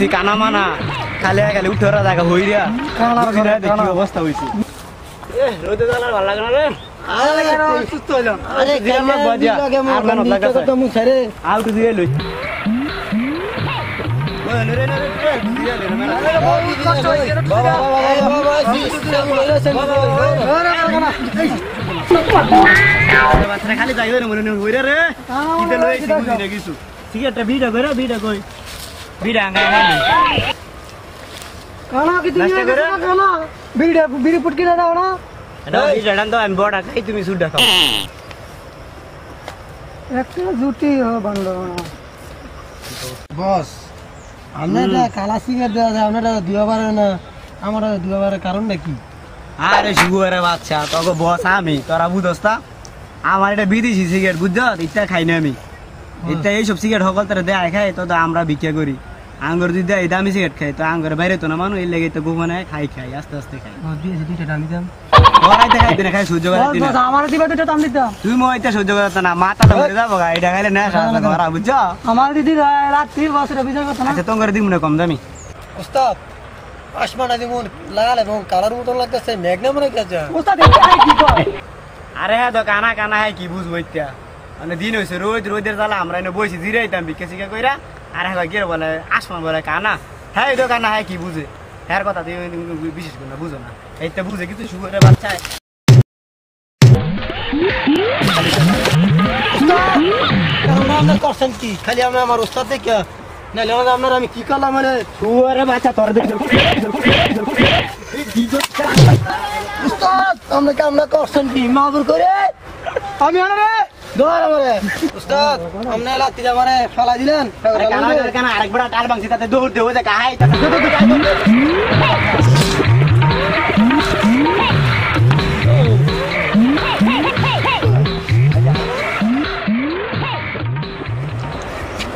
কানা মানা খালি খালি উঠে জায়গা হই রা দেখি অবস্থা হয়েছে রোদে জ্বালার ভালো লাগে না রে সুস্থ হইলাম আউট দিয়ে লই খালি যাই মনে রে কিছু ঠিক আছে ভিডিও করে ভিডিও কই ভিডিও বিড়ি পুটকি না দাও না আমি বড় খাই তুমি সুডা খাও একটা জুটি বাংলো বস আমরা কালা সিগারেট দেওয়া যায় আমরা দুবারে না আমার দুবারের কারণটা কি আরে শুগুয়ারে বাচ্চা তোকে বস আমি তোরা বুঝোস আমার এটা বিদেশি সিগারেট বুঝছ ইচ্ছা খাই না আমি এটা এইসব সিগারেট সকল তারা দেয় খাই তো আমরা ভিক্ষা করি আঙ্গুর যদি দেয় দামি সিগারেট খাই তো আঙ্গুর বাইরে তো না মানুষ এই লেগে তো গোপনে খাই আস্তে আস্তে খাই খাই সহ্য তুমি মইটা সহ্য করতে না মাথাটা ঘুরে যাবো এটা খাইলে না ঘরা বুঝছো আমার দিদি রাত্রি বছরে বিচার করতে না আচ্ছা তোমার দিব না কম দামি উস্তাদ আসমানা দিমুন লাল এবং কালার মতো লাগতেছে মেঘনা মনে গেছে উস্তাদ কি কয় আরে হ্যাঁ তো কানা কানা হয় কি বুঝবো ইত্যা মানে দিন হয়েছে রোদের জ্বালা আমরা এনে বসে জিরাইতাম ভিক্ষা শিক্ষা কইরা আর হ্যাঁ গিয়ে বলে আসমান বলে কানা হ্যাঁ তো কানা হয় কি বুঝে হ্যাঁ কথা তুমি বিশেষ করে না বুঝো না এইটা বুঝে কিন্তু শুয়ে বাচ্চায় করছেন কি খালি আমরা আমার উস্তাদ দেখে নাহলে আপনার আমি কি করলাম মানে শুয়ে বাচ্চা তোর দেখে উস্তাদ আমরা করছেন কি মাবুর করে আমি আনরে দৌড় আমারে উস্তাদ আমনে লাতি আমারে ফেলা দিলেন কানা আরেকবার টাল ভাঙছি তাতে দৌড় দেও যে কাহাই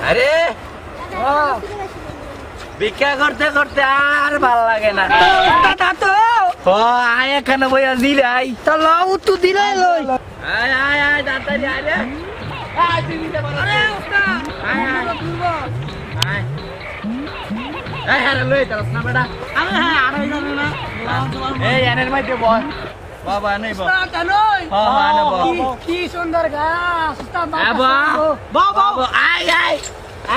আরে ভিক্ষা করতে করতে আর ভালো লাগে না ও আয় এখানে বইয়া দিলাই তা লাউ তো দিলাই লই আয় আয় আয় দাঁড়াই আয় রে আয় তুই দিতে পারো আরে উস্তাদ আয় আয় আয় আয় আরে লই তারস না বেটা আরে হ্যাঁ আর হই যাবে না এই এনের মাইতে বল বাবা নাই বল উস্তাদ নই হ্যাঁ না বল কি সুন্দর গাছ উস্তাদ বাবা বাবা আয় আয়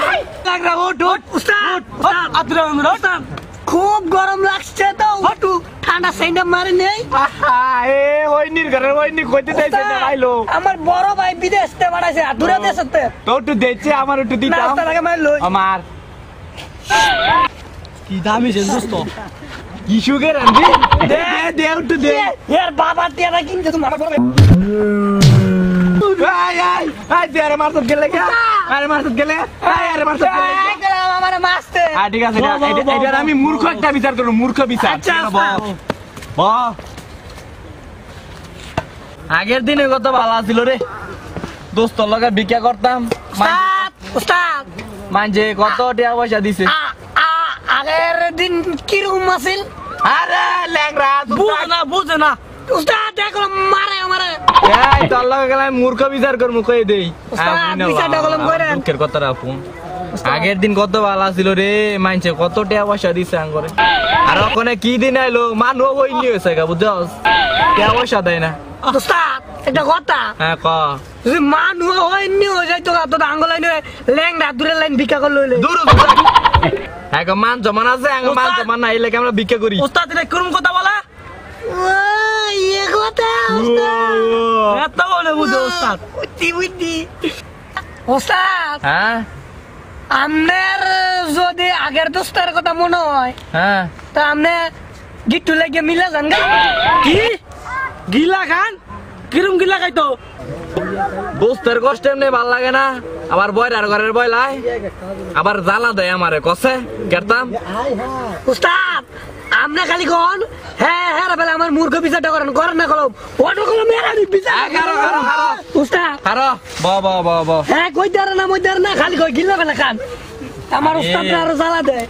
আয় লাগরা ওঠ উস্তাদ উস্তাদ আদরাম উস্তাদ খুব গরম লাগছে তো হটু ঠান্ডা সাইডা মারে নেই এ ওইনির ঘরে ওইনি কইতে চাইছে না আইলো আমার বড় ভাই বিদেশ তে বাড়াইছে দূরে দেশতে তো একটু দেছে আমার একটু দিতাম নাস্তা লাগে মার লই আমার কি দামি সেন দোস্ত কি সুগার আনবি দে দে একটু দে এর বাবা টিয়াটা কিনতে তোমার বড় আয় আয় আয় দে আরে মারত গেলে কি আরে মারত গেলে আয় আরে মারত গেলে আমার মারতে ঠিক আছে এটা আমি মূর্খ একটা বিচার করব মূর্খ বিচার বাহ আগের দিনে কত ভালো ছিল রে দোস্তর লগে ভিক্ষা করতাম উস্তাদ মানছে কত টাকা পয়সা দিছে আগের দিন কি রকম আছিল আরে ল্যাংরা বুঝে না উস্তাদ দেখো মারে আমারে এই তোর লগে গেলে মূর্খ বিচার করব কই দেই উস্তাদ বিচারটা করলাম কইরেন দুঃখের কথাটা আপন আগের দিন কত ভালো ছিল রে মানছে কত টাকা পয়সা দিছে আঙ্গরে আর ওখানে কি দিন আইলো মানুষ ওই নিয়ে হয়েছে গা বুঝছস টাকা পয়সা দেয় না উস্তাদ একটা কথা হ্যাঁ ক যদি মানুষ হয় নিয়ে হয়ে যাইতো তো আঙ্গলাই নিয়ে ল্যাংড়া দূরের লাইন ভিক্ষা করে লইলে দূর এক মান জমান আছে এক মান জমান না এলে আমরা ভিক্ষা করি উস্তাদ এটা কোন কথা বলা ইয়ে কথা উস্তাদ মনে বুঝো ওস্তাদ বুদ্ধি ওস্তাদ হ্যাঁ আপনার যদি আগের দোস্তের কথা মনে হয় হ্যাঁ তা আপনি গিট্টু লেগে মিলে যান কি গিলা খান কিরম গিলা খাইতো দোস্তের কষ্ট এমনি ভাল লাগে না আবার বয়রার ঘরের বয় লাই আবার জ্বালা দেয় আমারে কষে কেরতাম উস্তাদ আপনি খালি কোন হ্যাঁ হ্যাঁ বেলা আমার মূর্খ বিচারটা করেন না কলম ওটো কলম মেরা বিচার উস্তাদ হারো ব ব ব ব হ্যাঁ কই দাঁড়া না মই দাঁড়া না খালি কই গিলা ফেলা খান আমার উস্তাদ আরো জ্বালা দেয়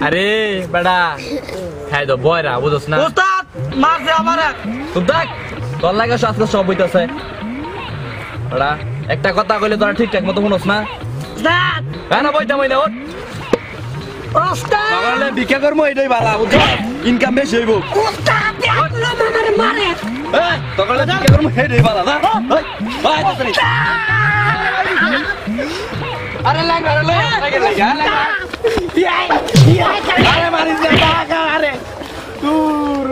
আরে বেড়া খাই দো বয়রা বুঝছ না উস্তাদ মারছে আমারে তুই দেখ তোর লাগে আজকে সব হইতাছে বেড়া একটা কথা কইলে তোরা ঠিকঠাক মতো শুনস না উস্তাদ কেন বইতাম না ওঠ উস্তাদ সকালে ভিক্ষা করবো এটাই ভালো বুঝছ ইনকাম বেশি হইব উস্তাদ আমারে মারে সকালে ভিক্ষা করবো এটাই ভালো না আরে লাগ আরে আরে মারিস না টাকা আরে দূর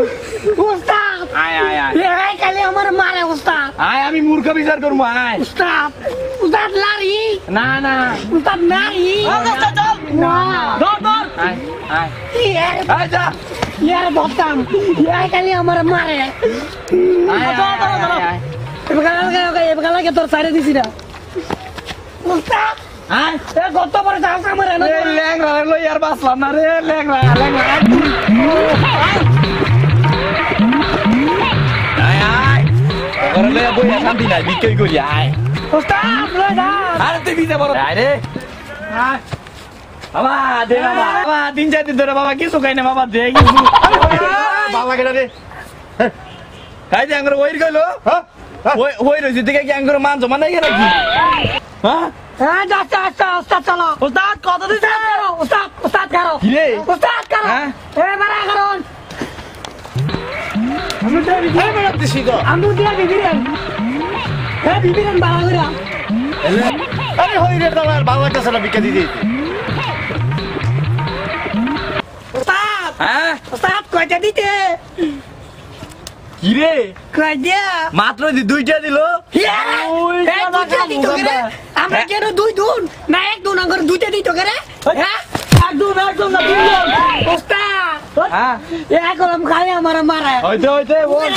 উস্তাদ আয় আয় আয় এই খালি আমার মারে উস্তাদ আয় আমি মূর্খ বিচার করবো আয় উস্তাদ লারি না না উস্তাদ নারি না ধর আয় আয় আয় যা ইয়ার বলতাম ইয়ার খালি আমার মারে এবার লাগে তোর সাইডে দিছি না উস্তাদ আয় কত বড় চাষ আমার ল্যাংরা লই আর বাসলাম না রে ল্যাংরা আয় আয় ওরে লই বই শান্তি নাই বিক্রি করি আয় উস্তাদ লই যা আরে তুই বিজে বড় আয় রে আয় বাবা দে বাবা 3-4 দিন ধরে বাবা কিছু খাই না বাবা দে কিছু বাবা কেডা রে খাই দে আঙ্গুর ওইর গেলো ওই ওই রইছে দেখে কি আঙ্গুর মান জমা নাই নাকি হ্যাঁ হ্যাঁ যাচ্ছে আচ্ছা উস্তাদ চলো উস্তাদ কত দিছে উস্তাদ করো কি রে উস্তাদ করো হ্যাঁ এ মারা করুন আমি তো বিজে বেড়াতেছি গো আমি দিয়া বিবিরেন এ বিবিরেন বাড়া কইরা আরে হই রে তোমার বাবা কাছে না বিকা দিদি উস্তাদ হ্যাঁ উস্তাদ কয়টা দিতে কি রে কয় দিয়া মাত্র দুইটা দিল আমরা কেন দুই দুন না এক দুন আঙ্গুর দুইটা দিত করে হ্যাঁ এক দুন না তিন দুন উস্তাদ হ্যাঁ এ কলম খালি আমার মারে হইতে হইতে ওই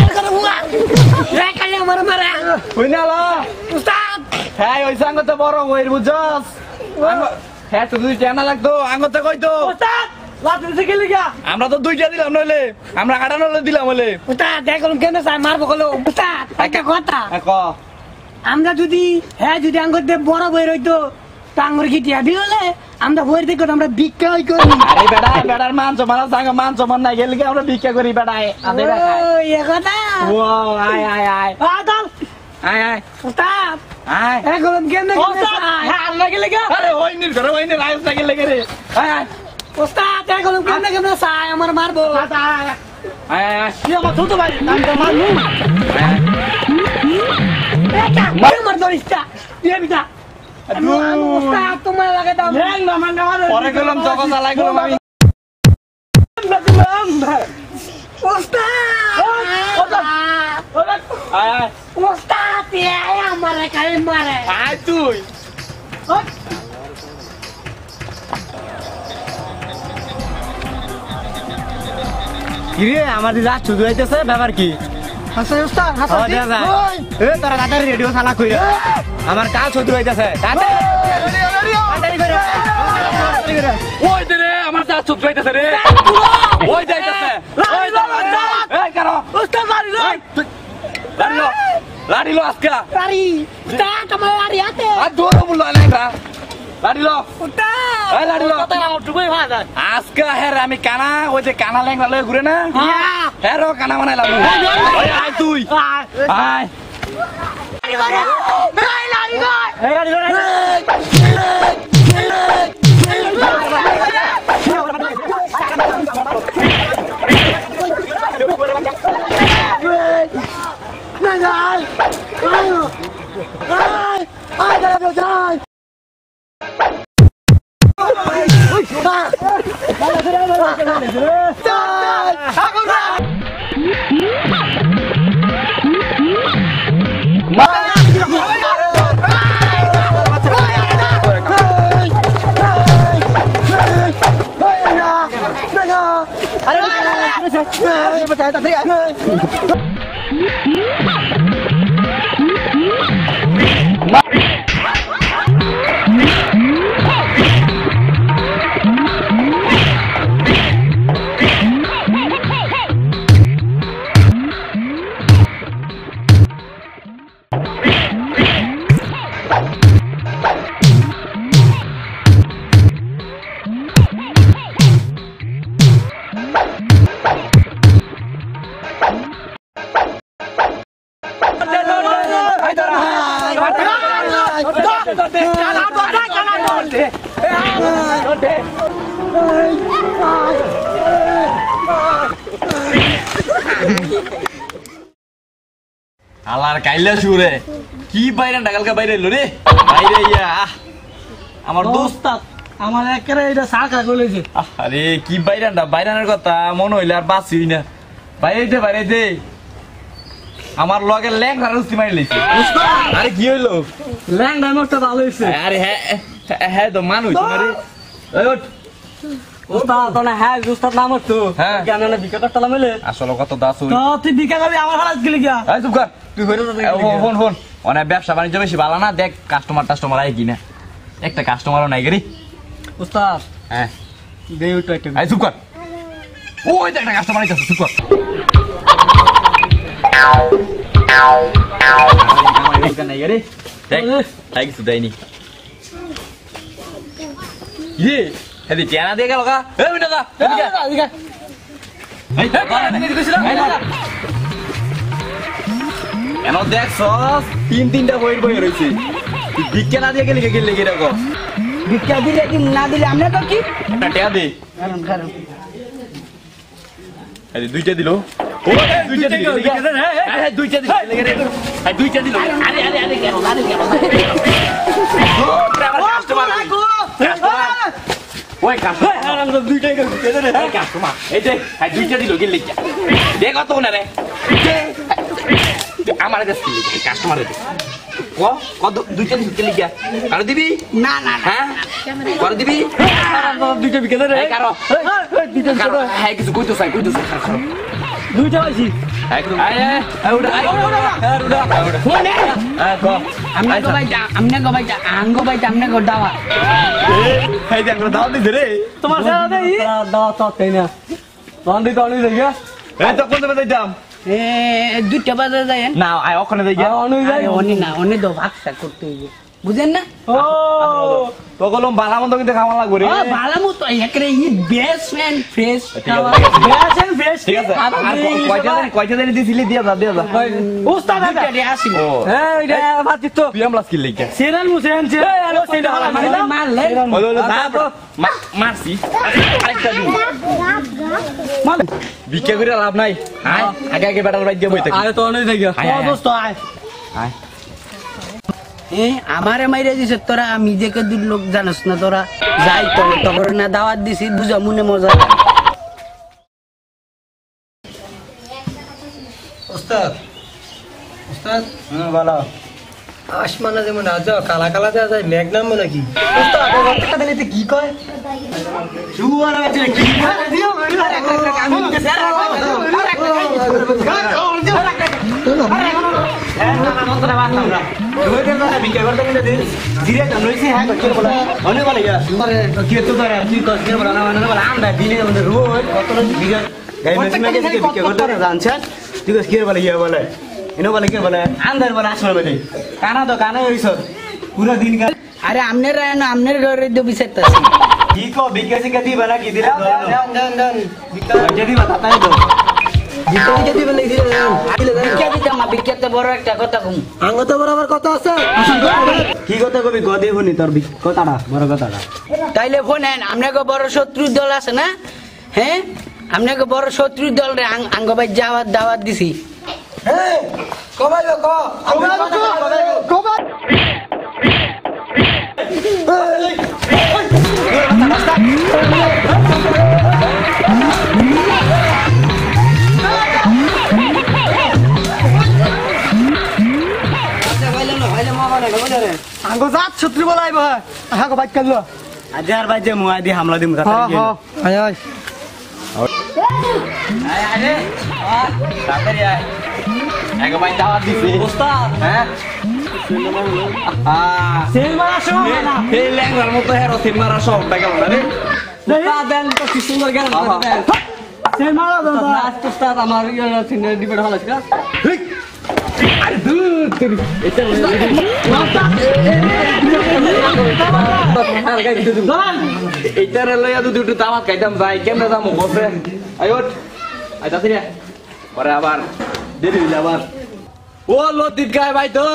এ খালি আমার মারে কই না লো উস্তাদ হ্যাঁ ওই সঙ্গ তো বড় ওই বুঝছস হ্যাঁ তো দুইটা না লাগতো আঙ্গতে কইতো উস্তাদ লাতি দিছে কি লিগা আমরা তো দুইটা দিলাম নইলে আমরা আটানো দিলাম হলে উস্তাদ দেখলাম কেন চাই মারবো কলো উস্তাদ একটা কথা ক আমরা যদি হ্যাঁ যদি আঙ্গুর দিয়ে বড় বই রইতো তা আঙ্গুর কি টিয়া হলে আমরা বইয়ের দেখো আমরা ভিক্ষা করি আরে বেড়া বেড়ার মান জমান সাঙ্গ মান জমান নাই গেলে আমরা ভিক্ষা করি বেড়ায় আদে এ কথা ও আয় আয় আয় আদল আয় আয় উস্তাদ আয় এখন কেন হ্যাঁ লাগে লাগে আরে ওই নির করে ওই নির আইস লাগে লাগে রে আয় আয় উস্তাদ এখন কেন চাই আমার মারবো আয় আয় আয় কি আমার ছোট ভাই নাম তো মারলু মার ধরিসটা দিয়ে বিটা উস্তাদ তোমার লাগে দাও পরে গেলাম তখন চালাই গেলাম আমি উস্তাদ আমার খালি মারে আয় তুই কিরে আমার দিদা শুধু হইতেছে ব্যাপার কি হাসান উস্তাদ হাসান এ তোরা দাদার রেডিও চালা কইরা আমার কাজ শুধু হইতেছে ওই রে আমার কাজ শুধু হইতেছে রে ওই যাইতেছে ওই এই কারো উস্তাদ মারি লাড়িলো লাড়িলো আজকে লাড়ি উস্তাদ আমার লাড়ি হাতে আর দৌড় বললো আলাইরা লাড়িলো উস্তাদ এই লাড়িলো আজকে হ্যাঁ আমি কানা ওই যে কানা ল্যাংড়া লয়ে ঘুরে না হ্যাঁ রো কানা বানাইলাম ওই আয় তুই আয় আলার কাইলা শুরে কি বাইরে ডাকালকা বাইরে এলো রে বাইরে ইয়া আমার দোস্ত আমার একেবারে এটা সাকা কইলেছে আরে কি বাইরানের কথা মনে হইলে আর বাঁচি না বাইরে দে আমার লগে ল্যাং রাস্তি মারি লইছে আরে কি হইলো ল্যাং ডাইমোসটা ভালো হইছে আরে হ্যাঁ তো মানুষ তোমারে ওই ওঠ উস্তাদ তো না হ্যাঁ উস্তাদ নাম তো হ্যাঁ কেন না বিকা করতে লামেলে আসলে কত দাস হই তো তুই বিকা করবি আমার হালাত গেলি গিয়া এই চুপ কর তুই হইলো ফোন অনেক ব্যবসা বাণিজ্য বেশি ভালো না দেখ কাস্টমার আই কিনা একটা কাস্টমারও নাই গরি উস্তাদ হ্যাঁ দেই ওটা একটা এই চুপ কর ওই দেখ একটা কাস্টমার আইছে চুপ কর নাই গরি দেখ তাই কিছু দেয়নি ইয়ে হেদি টিয়ানা দিয়ে গেল কা এই বিটা দা এদিকে এই এনো দেখছস তিনটা বই রইছে তুই ভিক্ষা না দিয়ে গেলি রাখো বিকা দিলে কি না দিলে আমরা তো কি একটা টিয়া দে কারণ এই দুইটা দিল ও দুইটা দিল হ্যাঁ দুইটা দিল এই দুইটা দিল আরে কেন কাস্টমার ওই কাস্টমার দুইটাই কাস্টমার এই দেখ দুইটা দিল গেলি দেখ কত না রে আমার কাছে কাস্টমার কত দুইটা দিল গেলি আর দিবি না হ্যাঁ কর দিবি দুইটা বিকা দে রে কারো দুইটা কারো হ্যাঁ কিছু কইতো চাই দুইটা হইছি একদম আমনে গো দাওয়া এই দেখ দাও দিছে রে তোমার সাথে দেই দাওয়া তো তাই না তন্দি দেই গা এই তো কোন জায়গায় যাইতাম এ দুইটা বাজে যায় না আয় ওখানে যাই গা অনি না অনি তো ভাগটা করতে হইবে বুঝেন না ও তো গলম বালা মন্দ কিন্তু খাওয়া লাগবে রে ভালো মতো একরে ই বেস্ট এন্ড ফ্রেশ খাওয়া বেস্ট এন্ড ফ্রেশ ঠিক আছে আর কয়টা দিন দিছিলি দিয়া যা উস্তাদ আগে আসিল এই রে ভাতি তো তুই আমলা স্কিল লেখা সেরান মুসেন সে আলো সেটা মারলে মারছি আরেকটা দিন বিকে করে লাভ নাই আগে বেটার বাইক দিয়ে বইতে আরে তো অনেক জায়গা ও দোস্ত আয় আমারে মাইরে দিছে তোরা আমি দেখে দুই লোক জানাস না তোরা যাই তো তখন না দাওয়াত দিছি বুঝা মনে মজা ওস্তাদ বলো আসমানে যেমন আজ কালা কালা দেওয়া যায় মেঘ নামবো নাকি ওস্তাদ দিলে কি কয় শুয়ার আছে কি আরে আমনের ঘরে তো বিচারতেছি কি কো বিকে সিকে দিবা নাকি দিলা দেন যদি বাতা তাই দাও বিকে দিবা লাগি দিলা বিখ্যাত বড় একটা কথা কম আঙ্গ তো বরাবর কথা আছে কি কথা কবি গদে হনি তোর কথাটা বড় কথাটা তাইলে ফোন হেন আপনাকে বড় শত্রু দল আছে না হ্যাঁ আপনাকে বড় শত্রু দল রে আঙ্গ ভাই দাওয়াত দিছি আঙ্গো জাত ছত্রি বলাইব হ্যাঁ, হাগো বাইক কাললো আজ আর বাইজে মুয়া দি হামলা দিমু তা আয় আরে তাড়াতাড়ি আয় এক ভাই দাওয়াত দিছি ওস্তাদ হ্যাঁ সিনেমা শো না এই ল্যাংড়ার মতো হেরো সিনেমার সবটা গেল না রে উস্তাদ দেন তো কি সুন্দর গান দেন সিনেমা দাও তো উস্তাদ আমার সিনেমা ডিবেট হলো ঠিক আছে আরে দূর তুই এটা এইটার লইয়া দুটো দুটো দাওয়াত খাইতাম ভাই কেমনে যাবো বসে আয় ওঠ আয় তাড়াতাড়ি আয় পরে আবার দেরি হইলে আবার ও লতিত গায় ভাই তো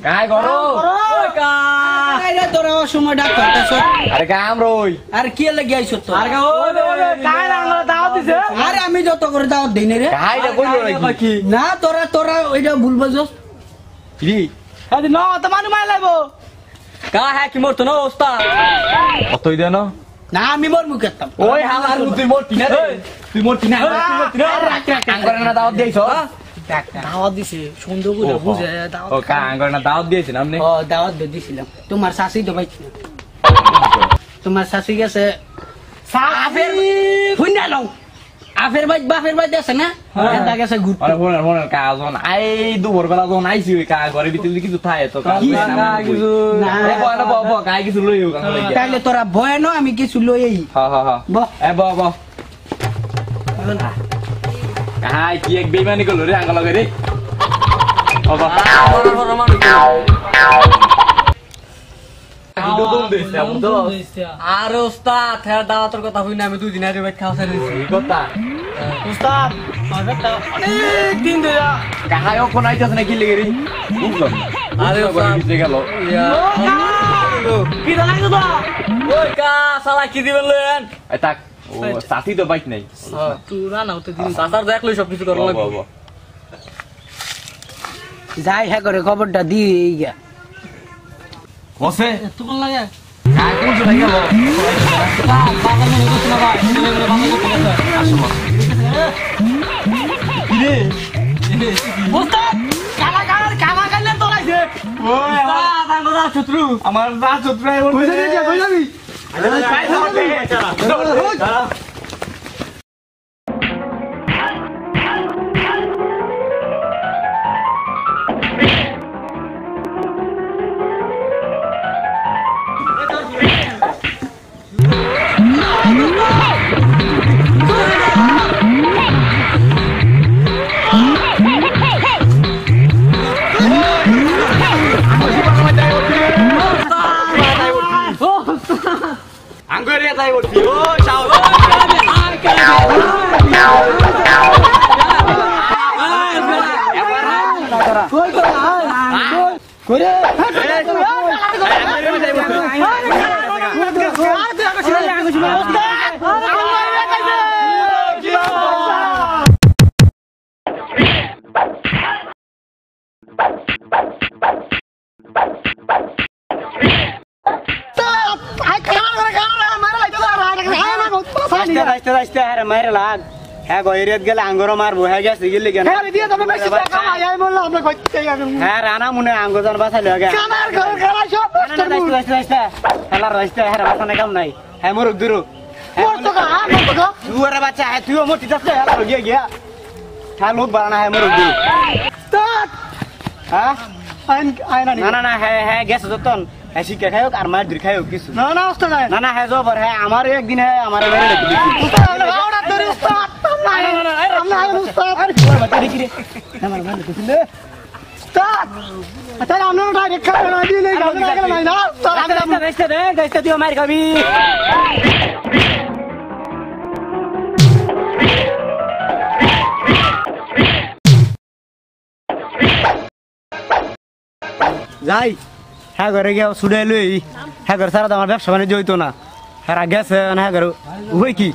গায় গরো আরে তোরা সময় ডাক করতেছ আরে কাম রই আর কি লাগি আইছ তো আর গা ও কাই আমরা দাওয়াত দিছে আরে আমি যত করে দাওয়াত দেই না রে গায়টা কইলো নাকি না তোরা ওইটা ভুল বুঝছস কি আরে না তো মানু মাই লাইবো কা হ্যাঁ কি মরতো না ওস্তাদ কতই দেন না আমি মর মুখেতাম ওই হালার তুই মোটি না রে তুই মোটি না কাম করে না দাওয়াত দিয়েছো দাওয়াত দিছে সুন্দর করে বুঝে দাওয়াত ও কাম করে না দাওয়াত দিয়েছেন আপনি ও দাওয়াত দিছিলাম তোমার শাশুড়ি তো পাইছি না তোমার শাশুড়ি গেছে আফের হুইনা লও আফের বাফের বাইতে আছে না এটা গেছে ঘুরতে আরে ফোনের কাজ হন আই দুপুর বেলা যখন আইছি ওই কাজ ঘরে ভিতরে কিছু থাকে তো কাজ কিছু না বো কাজ কিছু লই হোক তাইলে তোরা ভয় ন আমি কিছু লই এই হ্যাঁ হ্যাঁ হ্যাঁ বহ এ বো বো হাই কি এক বেইমানি করলো রে আঙ্গল করে ও বাবা কিন্তু দম দিছে আমতো আর ওস্তাদ হ্যাঁ দাওয়াতের কথা হই না আমি দুই দিন আগে বাইত খাওয়া সারিছি এই কথা ওস্তাদ মাথাটা অনেক দিন ধরে কাহাই কোন আইতাছ না কি লাগি রে বুঝলাম আরে ওস্তাদ ভিতরে গেল কি দাঁড়াই তো ওই কা শালা কি দিবেন লয়েন এই তাক ও সাথী তো বাইক নাই তুরা নাও তো দিন সাসার দেখলই সব কিছু করব লাগবে বাবা যাই হ্যাঁ করে খবরটা দি এই গা বসে তোমার লাগে কাজ কোন চলে গেল বাবা মনে করছ না ভাই আসলো কি রে ওস্তাদ কালা কালা তোলাইছে ওই আমার কথা শত্রু আমার যা চতুরাই বল কই যাবি আঙ্গুরিয়া যাই বলছি ও চাও হ্যাঁ গইরিয়াত গেলে আঙ্গুর মারবো হ্যাঁ গেছে গেলি কেন হ্যাঁ রানা মনে আঙ্গুর জন বাসাইল খেলার রাস্তা হ্যাঁ বাসানে কাম নাই হ্যাঁ মোর দূর তুই বাচ্চা হ্যাঁ তুইও মোটি যাচ্ছে গিয়া গিয়া হ্যাঁ লোক বাড়ানা হ্যাঁ মোর দূর হ্যাঁ না না না হ্যাঁ হ্যাঁ গেছে যতন হ্যাঁ শিক্ষা খাই হোক আর মায়ের দূর খাই হোক কিছু না না হ্যাঁ জবর হ্যাঁ আমার একদিন হ্যাঁ আমার মার খাবি যাই হ্যাঁ ঘরে গিয়ে ছুটে লই হ্যাঁ ঘর সারা আমার ব্যবসা বাণিজ্য হইতো না হ্যাঁ গেছে হ্যাঁ ঘর ওই কি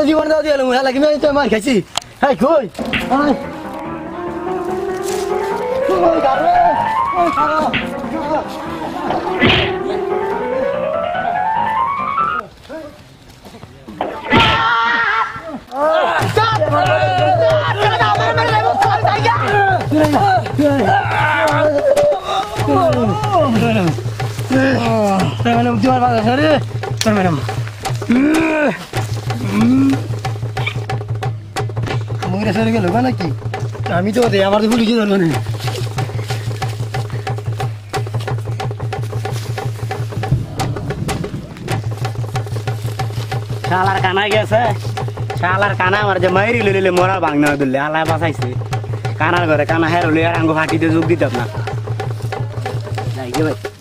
জীবন দাও দিয়ে হ্যাঁ লাগি মার খাইছি Hey, khui. Ôi. Ôi, gặp đi. Ôi, sao? Madam, jual pada saya. Madam. Kamu kira saya lagi lupa lagi? Kami tu ada, amar tu boleh jual mana? শালার কানা গেছে শালার কানা আমার যে মাইরি লইলে মরা ভাঙনা দিলে আল্লাহ বাঁচাইছে কানার ঘরে কানা হেরলে আর আঙ্গো ফাটিতে যোগ দিতাম না যাই গে ভাই